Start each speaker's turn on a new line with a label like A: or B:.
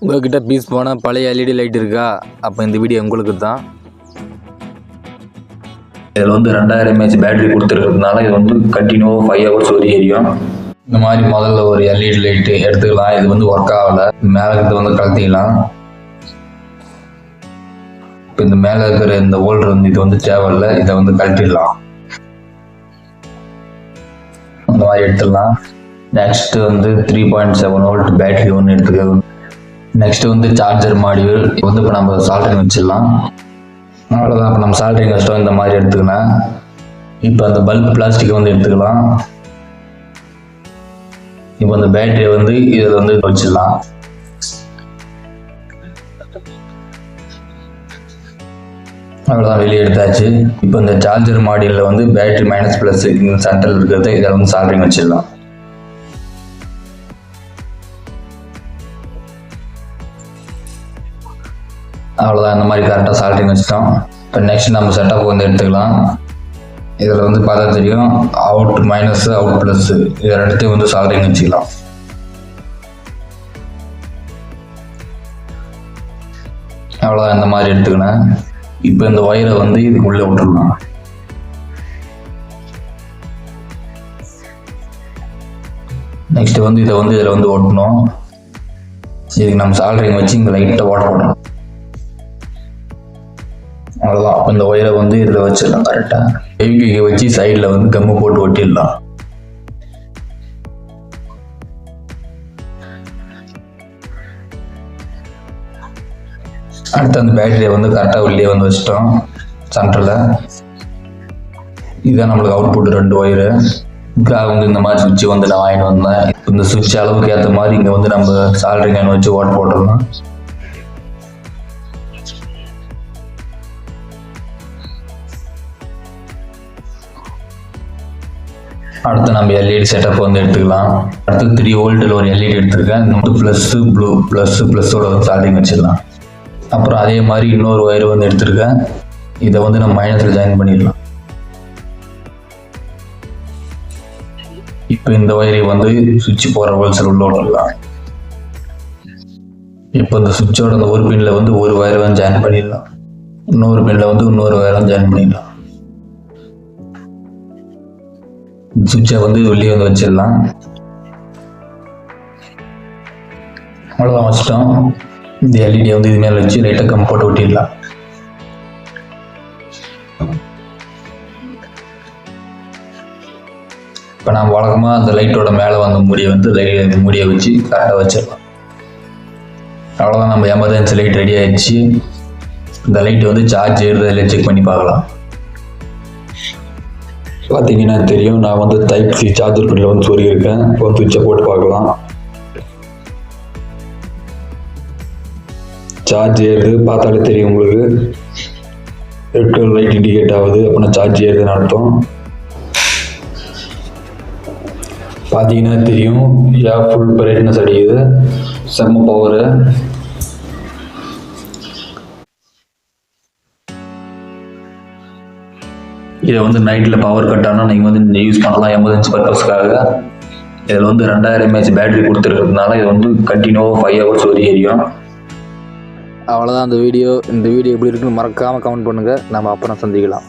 A: உங்கள்கிட்ட பீஸ் போனால் பழைய எல்இடி லைட் இருக்கா? அப்போ இந்த வீடியோ உங்களுக்கு தான். இதில் 2000 mAh பேட்டரி கொடுத்துருக்கிறதுனால இது கண்டினியூவாக 5 hours வரையும் எரியும். இந்த மாதிரி முதல்ல ஒரு எல்இடி லைட்டு எடுத்துக்கலாம். இது ஒர்க் ஆகலை, மேலே இருக்கிறத கழட்டிக்கலாம். இப்போ இந்த மேலே இருக்கிற இந்த ஹோல்டர் இது தேவையில்லை, இதை கழட்டிடலாம். அந்த மாதிரி எடுத்துடலாம். நெக்ஸ்ட் 3.7 volt பேட்டரி ஒன்று எடுத்துக்கிறது. நெக்ஸ்ட் சார்ஜர் மாடியூல் இப்போ நம்ம சால்ட்ரிங் வச்சிடலாம். அவ்வளோதான். இப்போ நம்ம சால்ட்ரிங் வச்சிட்டோம். இந்த மாதிரி எடுத்துக்கலாம். இப்போ அந்த பல்ப் பிளாஸ்டிக் எடுத்துக்கலாம். இப்போ அந்த பேட்டரியை இதில் வச்சிடலாம். அவ்வளோதான், வெளியே எடுத்தாச்சு. இப்போ இந்த சார்ஜர் மாடியூலில் பேட்டரி மைனஸ் ப்ளஸ் இந்த சென்டரில் இருக்கிறது இதில் சால்ட்ரிங் வச்சிடலாம். அவ்வளோதான், இந்த மாதிரி கரெக்டாக சால்ட்ரிங் வச்சுட்டோம். இப்போ நெக்ஸ்ட் நம்ம செட்டப் எடுத்துக்கலாம். இதில் பார்த்தா தெரியும், அவுட் மைனஸ் அவுட் ப்ளஸ் இதை ரெண்டுத்தையும் சால்ட்ரிங் வச்சுக்கலாம். அவ்வளோதான், இந்த மாதிரி எடுத்துக்கினேன். இப்போ இந்த ஒயரை இதுக்குள்ளே விட்டுடலாம். நெக்ஸ்ட் இதை இதில் ஒட்டணும். இதுக்கு நம்ம சால்ட்ரிங் வச்சு இங்கே லைட்டாக ஓட்ட போடணும். அவ்வளோதான். அப்போ இந்த ஒயரை இதில் வச்சிடலாம். கரெக்டாக எவிக்கு வச்சு சைடில் கம்மு போட்டு ஒட்டிடலாம். அடுத்து அந்த பேட்டரியை கரெக்டாக உள்ளே வச்சிட்டோம் சென்டரில். இதுதான் நம்மளுக்கு அவுட்புட் 2 ஒயரு. இந்த மாதிரி சுவிட்சு நான் வாங்கிட்டு வந்தேன். இந்த சுவிட்ச் அளவுக்கு ஏற்ற மாதிரி இங்கே நம்ம சால்ட்ரிங் வச்சு ஓட்ட போட்டுடலாம். அடுத்து நம்ம எல்இடி செட்டப் எடுத்துக்கலாம். அடுத்து 3 வோல்ட்டில் ஒரு எல்இடி எடுத்துருக்கேன். ப்ளஸ்ஸு ப்ளூ ப்ளஸ்ஸோட சால்ட்ரிங் வச்சிடலாம். அப்புறம் அதே மாதிரி இன்னொரு ஒயர் எடுத்துருக்கேன். இதை நம்ம மைனஸில் ஜாயின் பண்ணிடலாம். இப்போ இந்த ஒயரை சுவிட்ச் போகிற ஹோல்ஸில் உள்ள விட்டுடலாம். இப்போ இந்த சுவிட்சோட அந்த ஒரு பின்னில் ஒரு ஒயரை ஜாயின் பண்ணிடலாம். இன்னொரு பின்னில் இன்னொரு ஒயரை ஜாயின் பண்ணிடலாம். சுவிட்சை வெளியே வச்சிடலாம். அவ்வளோதான், வச்சிட்டோம். இந்த எல்இடியை இது மேலே வச்சு லைட்டாக கம் போட்டு ஒட்டிடலாம். இப்போ நம்ம வழக்கமாக அந்த லைட்டோட மேலே மூடியை வச்சு கரெக்டாக வச்சிடலாம். அவ்வளோதான், நம்ம எமர்ஜென்சி லைட் ரெடி ஆகிடுச்சு. இந்த லைட்டு சார்ஜ் ஏறுறதில் செக் பண்ணி பார்க்கலாம். பார்த்தீங்கன்னா தெரியும், நான் டைப் சி சார்ஜர் பின்னில் சொருகியிருக்கேன். இப்போ சுவிட்சை போட்டு பார்க்கலாம். சார்ஜ் ஏறுது, பார்த்தாலே தெரியும் உங்களுக்கு. ரெட் கலர் லைட் இண்டிகேட் ஆகுது, அப்படின்னா சார்ஜ் ஏறுதுன்னு அர்த்தம். பார்த்தீங்கன்னா தெரியும், ஃபுல் பிரைட்னஸ் அடிக்குது, செம்ம பவரு. இதை நைட்டில் பவர் கட் ஆனால் நீங்கள் யூஸ் பண்ணலாம் எமர்ஜென்சி பர்பஸ்க்காக. இதில் 2000 mAh பேட்டரி கொடுத்துருக்கிறதுனால இது கண்டினியூவாக 5 hours வரையும் எரியும். அவ்வளோதான் இந்த வீடியோ எப்படி இருக்குன்னு மறக்காமல் கமெண்ட் பண்ணுங்கள். நம்ம அப்புறம் சந்திக்கலாம்.